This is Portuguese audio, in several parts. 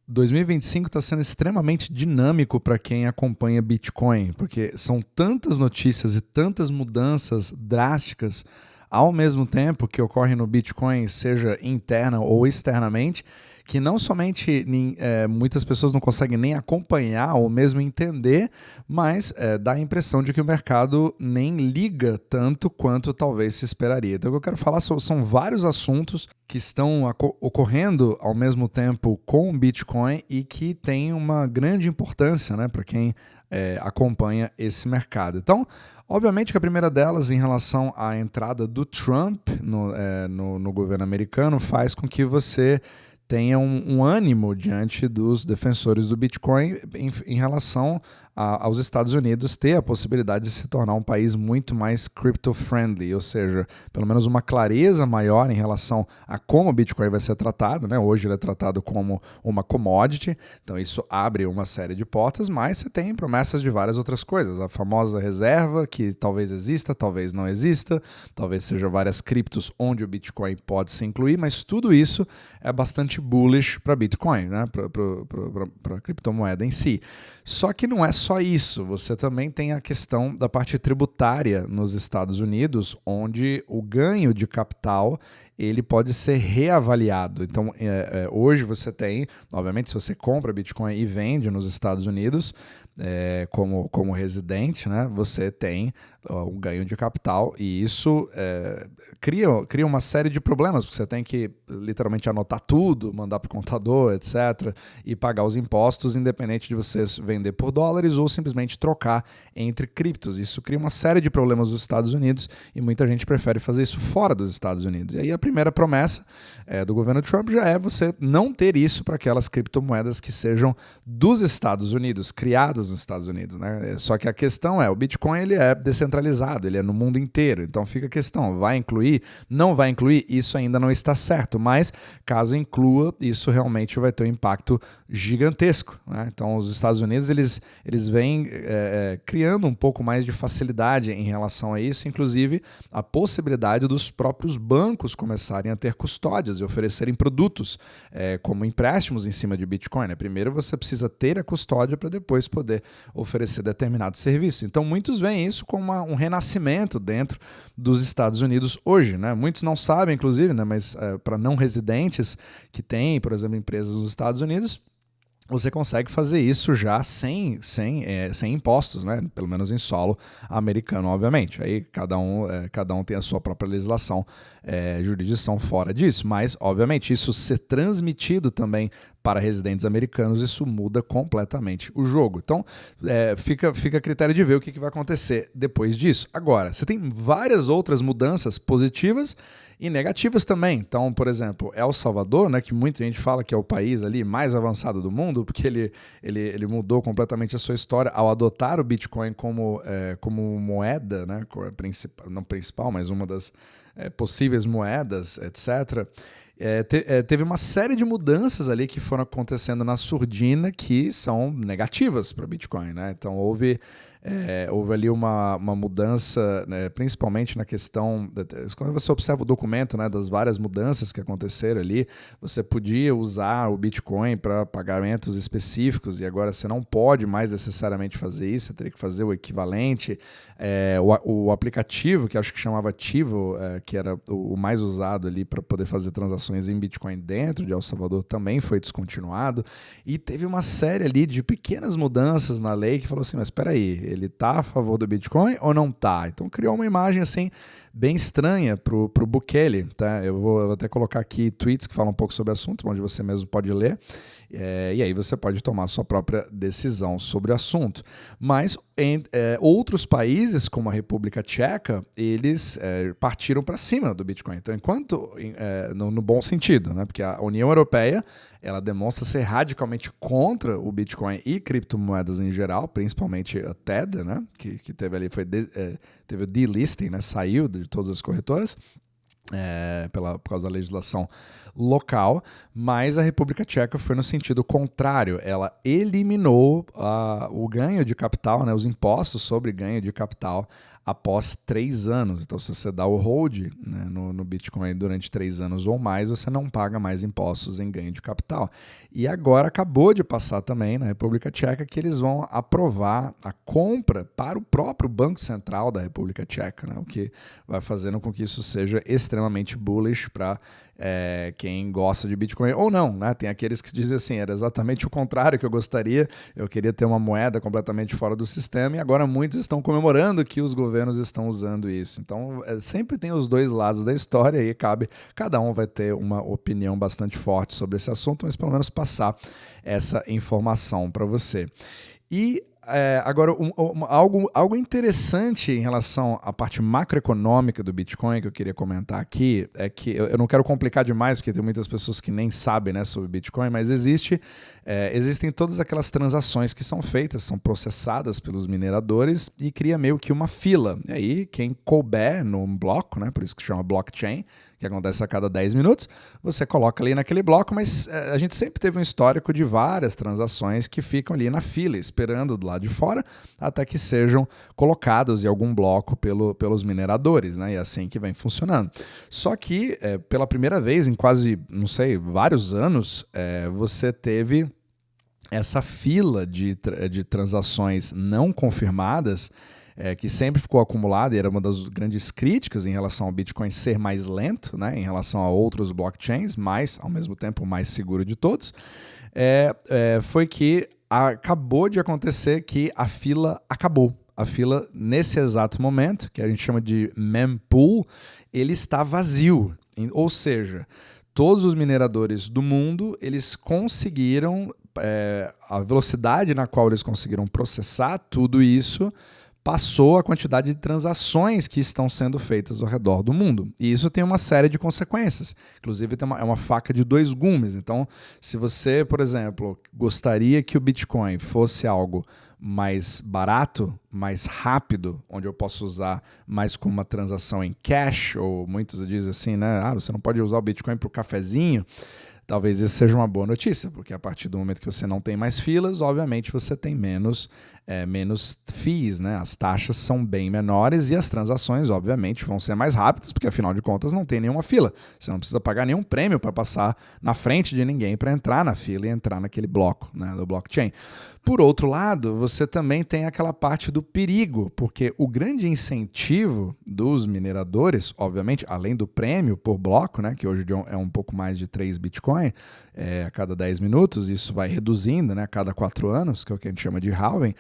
2025 está sendo extremamente dinâmico para quem acompanha Bitcoin, porque são tantas notícias e tantas mudanças drásticas ao mesmo tempo que ocorrem no Bitcoin, seja interna ou externamente, que não somente muitas pessoas não conseguem nem acompanhar ou mesmo entender, mas dá a impressão de que o mercado nem liga tanto quanto talvez se esperaria. Então, o que eu quero falar são vários assuntos que estão ocorrendo ao mesmo tempo com o Bitcoin e que têm uma grande importância, né, para quem acompanha esse mercado. Então, obviamente que a primeira delas, em relação à entrada do Trump no governo americano, faz com que você tenha um ânimo diante dos defensores do Bitcoin em relação aos Estados Unidos ter a possibilidade de se tornar um país muito mais crypto-friendly, ou seja, pelo menos uma clareza maior em relação a como o Bitcoin vai ser tratado, né? Hoje ele é tratado como uma commodity, então isso abre uma série de portas, mas você tem promessas de várias outras coisas, a famosa reserva, que talvez exista, talvez não exista, talvez seja várias criptos onde o Bitcoin pode se incluir, mas tudo isso é bastante bullish para Bitcoin, né? Para a criptomoeda em si. Só que não é só isso, você também tem a questão da parte tributária nos Estados Unidos, onde o ganho de capital ele pode ser reavaliado. Então, hoje você tem, obviamente, se você compra Bitcoin e vende nos Estados Unidos, como residente, né, você tem um ganho de capital e isso cria uma série de problemas, porque você tem que literalmente anotar tudo, mandar para o contador, etc., e pagar os impostos, independente de você vender por dólares ou simplesmente trocar entre criptos. Isso cria uma série de problemas nos Estados Unidos e muita gente prefere fazer isso fora dos Estados Unidos. E aí a primeira promessa do governo Trump já é você não ter isso para aquelas criptomoedas que sejam dos Estados Unidos, criadas nos Estados Unidos, né? Só que a questão o Bitcoin ele é descentralizado, ele é no mundo inteiro, então fica a questão, vai incluir, não vai incluir, isso ainda não está certo, mas caso inclua, isso realmente vai ter um impacto gigantesco, né? Então os Estados Unidos eles vêm criando um pouco mais de facilidade em relação a isso, inclusive a possibilidade dos próprios bancos começarem a ter custódias e oferecerem produtos como empréstimos em cima de Bitcoin, né? Primeiro você precisa ter a custódia para depois poder oferecer determinado serviço. Então muitos veem isso como um renascimento dentro dos Estados Unidos hoje, né? Muitos não sabem, inclusive, né? Mas para não residentes que têm, por exemplo, empresas nos Estados Unidos, você consegue fazer isso já sem impostos, né? Pelo menos em solo americano, obviamente. Aí cada um tem a sua própria legislação, jurisdição fora disso. Mas, obviamente, isso ser transmitido também para residentes americanos, isso muda completamente o jogo. Então, fica a critério de ver o que vai acontecer depois disso. Agora, você tem várias outras mudanças positivas e negativas também. Então, por exemplo, El Salvador, né, que muita gente fala que é o país ali mais avançado do mundo, porque ele mudou completamente a sua história ao adotar o Bitcoin como moeda, né, não principal, mas uma das possíveis moedas, etc., teve uma série de mudanças ali que foram acontecendo na surdina que são negativas para Bitcoin, né? Então houve ali uma mudança, né, principalmente na questão quando você observa o documento, né, das várias mudanças que aconteceram ali, você podia usar o Bitcoin para pagamentos específicos e agora você não pode mais necessariamente fazer isso, você teria que fazer o equivalente. O aplicativo, que acho que chamava Tivo, que era o mais usado ali para poder fazer transações em Bitcoin dentro de El Salvador, também foi descontinuado. E teve uma série ali de pequenas mudanças na lei que falou assim, mas espera aí, ele está a favor do Bitcoin ou não está? Então criou uma imagem assim bem estranha pro Bukele, tá? Eu vou até colocar aqui tweets que falam um pouco sobre o assunto, onde você mesmo pode ler. E aí você pode tomar sua própria decisão sobre o assunto. Mas outros países, como a República Tcheca, eles partiram para cima do Bitcoin. Então, no bom sentido, né? Porque a União Europeia ela demonstra ser radicalmente contra o Bitcoin e criptomoedas em geral, principalmente a Tether, né? Que teve ali, teve o delisting, né? Saiu de todas as corretoras. Por causa da legislação local, mas a República Tcheca foi no sentido contrário. Ela eliminou o ganho de capital, né, os impostos sobre ganho de capital após 3 anos. Então, se você dá o hold, né, no Bitcoin durante 3 anos ou mais, você não paga mais impostos em ganho de capital. E agora acabou de passar também na República Tcheca que eles vão aprovar a compra para o próprio Banco Central da República Tcheca, né, o que vai fazendo com que isso seja extremamente bullish para quem gosta de Bitcoin ou não, né? Tem aqueles que dizem assim, era exatamente o contrário que eu gostaria, eu queria ter uma moeda completamente fora do sistema, e agora muitos estão comemorando que os governos estão usando isso. Então, sempre tem os dois lados da história e cada um vai ter uma opinião bastante forte sobre esse assunto, mas pelo menos passar essa informação para você. E agora, algo interessante em relação à parte macroeconômica do Bitcoin que eu queria comentar aqui é que eu não quero complicar demais, porque tem muitas pessoas que nem sabem, né, sobre Bitcoin, mas existem todas aquelas transações que são feitas, são processadas pelos mineradores e cria meio que uma fila. E aí, quem couber num bloco, né, por isso que chama blockchain, que acontece a cada 10 minutos, você coloca ali naquele bloco, mas a gente sempre teve um histórico de várias transações que ficam ali na fila, esperando do lado de fora, até que sejam colocados em algum bloco pelos mineradores, né? E é assim que vem funcionando. Só que, pela primeira vez em quase, não sei, vários anos, você teve essa fila de transações não confirmadas, que sempre ficou acumulada e era uma das grandes críticas em relação ao Bitcoin ser mais lento, né, em relação a outros blockchains, mas, ao mesmo tempo, o mais seguro de todos, foi que acabou de acontecer que a fila acabou. A fila, nesse exato momento, que a gente chama de mempool, ele está vazio. Ou seja, todos os mineradores do mundo, eles conseguiram, a velocidade na qual eles conseguiram processar tudo isso, passou a quantidade de transações que estão sendo feitas ao redor do mundo. E isso tem uma série de consequências. Inclusive, é uma faca de dois gumes. Então, se você, por exemplo, gostaria que o Bitcoin fosse algo mais barato, mais rápido, onde eu posso usar mais como uma transação em cash, ou muitos dizem assim, né? Você não pode usar o Bitcoin para o cafezinho. Talvez isso seja uma boa notícia, porque a partir do momento que você não tem mais filas, obviamente você tem menos fees, né? As taxas são bem menores e as transações, obviamente, vão ser mais rápidas, porque afinal de contas não tem nenhuma fila. Você não precisa pagar nenhum prêmio para passar na frente de ninguém para entrar na fila e entrar naquele bloco, né, do blockchain. Por outro lado, você também tem aquela parte do perigo, porque o grande incentivo dos mineradores, obviamente, além do prêmio por bloco, né, que hoje é um pouco mais de 3 Bitcoin a cada 10 minutos, isso vai reduzindo, né, a cada 4 anos, que é o que a gente chama de halving,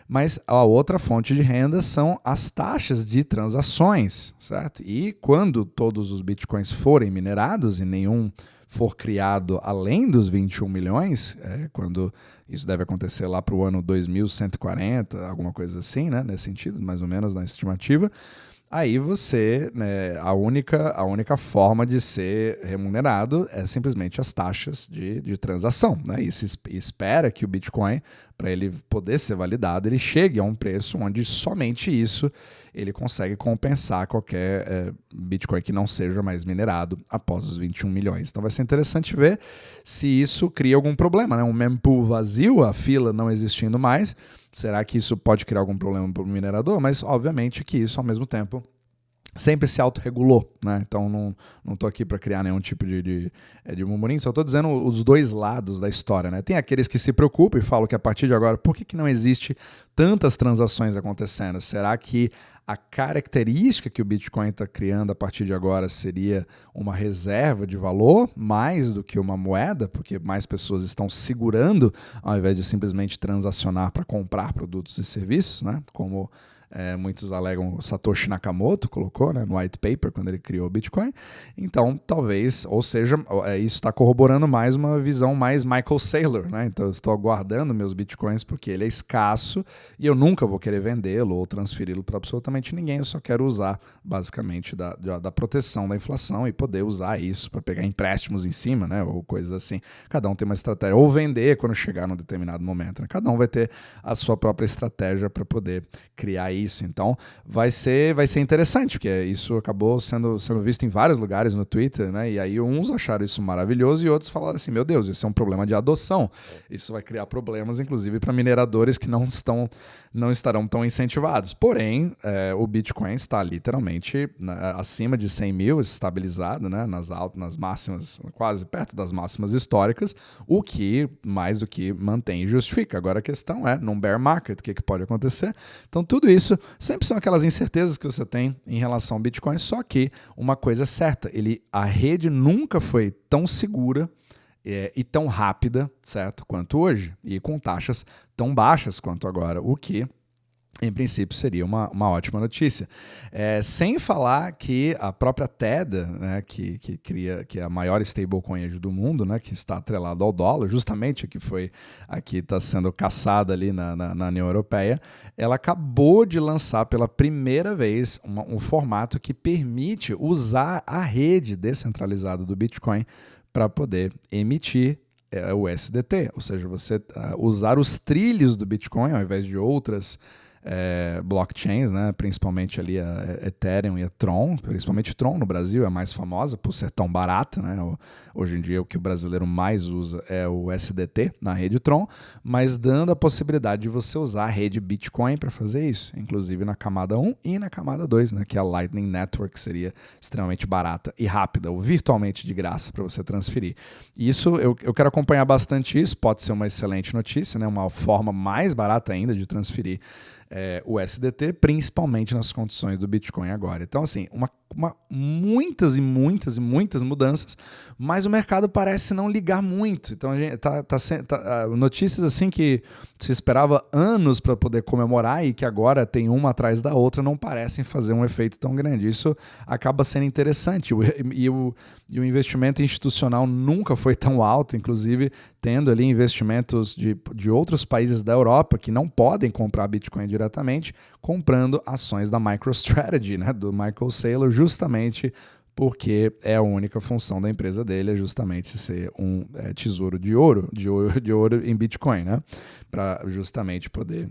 mas a outra fonte de renda são as taxas de transações, certo? E quando todos os Bitcoins forem minerados e nenhum for criado além dos 21 milhões, quando isso deve acontecer lá para o ano 2140, alguma coisa assim, né, nesse sentido, mais ou menos na estimativa, aí você, né, a única forma de ser remunerado é simplesmente as taxas de transação, né? E se espera que o Bitcoin, para ele poder ser validado, ele chegue a um preço onde somente isso ele consegue compensar qualquer Bitcoin que não seja mais minerado após os 21 milhões. Então vai ser interessante ver se isso cria algum problema, né? Um mempool vazio, a fila não existindo mais. Será que isso pode criar algum problema para o minerador? Mas, obviamente, que isso, ao mesmo tempo, sempre se autorregulou, né? Então, não estou aqui para criar nenhum tipo de murmurinho, só estou dizendo os dois lados da história, né? Tem aqueles que se preocupam e falam que, a partir de agora, por que não existe tantas transações acontecendo? Será que a característica que o Bitcoin está criando a partir de agora seria uma reserva de valor mais do que uma moeda, porque mais pessoas estão segurando ao invés de simplesmente transacionar para comprar produtos e serviços, né? Como muitos alegam Satoshi Nakamoto colocou, né, no white paper quando ele criou o Bitcoin. Então, talvez, ou seja, isso está corroborando mais uma visão mais Michael Saylor, né? Então, eu estou aguardando meus Bitcoins porque ele é escasso e eu nunca vou querer vendê-lo ou transferi-lo para absolutamente ninguém. Eu só quero usar, basicamente, da proteção da inflação e poder usar isso para pegar empréstimos em cima, né, ou coisas assim. Cada um tem uma estratégia. Ou vender quando chegar num determinado momento, né? Cada um vai ter a sua própria estratégia para poder criar isso. Então vai ser interessante, porque isso acabou sendo visto em vários lugares no Twitter, né? E aí uns acharam isso maravilhoso e outros falaram assim, meu Deus, isso é um problema de adoção. Isso vai criar problemas, inclusive, para mineradores que não estarão tão incentivados. Porém, o Bitcoin está literalmente acima de 100 mil, estabilizado, né? Nas máximas, quase perto das máximas históricas, o que mais do que mantém e justifica. Agora a questão é, num bear market, o que pode acontecer? Então tudo isso sempre são aquelas incertezas que você tem em relação ao Bitcoin, só que uma coisa é certa, a rede nunca foi tão segura e tão rápida, certo, quanto hoje, e com taxas tão baixas quanto agora, o que em princípio seria uma ótima notícia. Sem falar que a própria Tether, né, que é a maior stablecoin do mundo, né, que está atrelado ao dólar, justamente aqui está sendo caçada ali na União Europeia, ela acabou de lançar pela primeira vez um formato que permite usar a rede descentralizada do Bitcoin para poder emitir o USDT, ou seja, você usar os trilhos do Bitcoin ao invés de outras blockchains, né? Principalmente ali a Ethereum e a Tron, principalmente Tron no Brasil é a mais famosa por ser tão barata, né? Hoje em dia o que o brasileiro mais usa é o USDT na rede Tron, mas dando a possibilidade de você usar a rede Bitcoin para fazer isso, inclusive na camada 1 e na camada 2, né? Que é a Lightning Network, que seria extremamente barata e rápida, ou virtualmente de graça para você transferir. Isso, eu quero acompanhar bastante isso, pode ser uma excelente notícia, né? Uma forma mais barata ainda de transferir o USDT, principalmente nas condições do Bitcoin agora. Então, assim, muitas mudanças, mas o mercado parece não ligar muito. Então, a gente notícias assim que se esperava anos para poder comemorar e que agora tem uma atrás da outra não parecem fazer um efeito tão grande. Isso acaba sendo interessante. E o investimento institucional nunca foi tão alto, inclusive tendo ali investimentos de outros países da Europa que não podem comprar Bitcoin diretamente, comprando ações da MicroStrategy, né, do Michael Saylor, justamente porque a única função da empresa dele é justamente ser um tesouro de ouro em Bitcoin, né, para justamente poder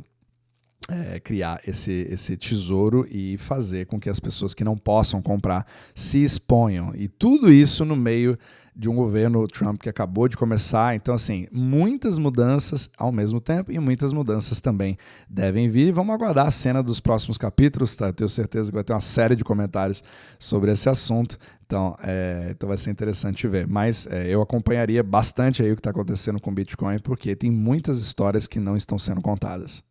criar esse tesouro e fazer com que as pessoas que não possam comprar se exponham. E tudo isso no meio de um governo Trump que acabou de começar. Então, assim, muitas mudanças ao mesmo tempo e muitas mudanças também devem vir. Vamos aguardar a cena dos próximos capítulos, tá? Eu tenho certeza que vai ter uma série de comentários sobre esse assunto. Então vai ser interessante ver. Mas eu acompanharia bastante aí o que está acontecendo com o Bitcoin, porque tem muitas histórias que não estão sendo contadas.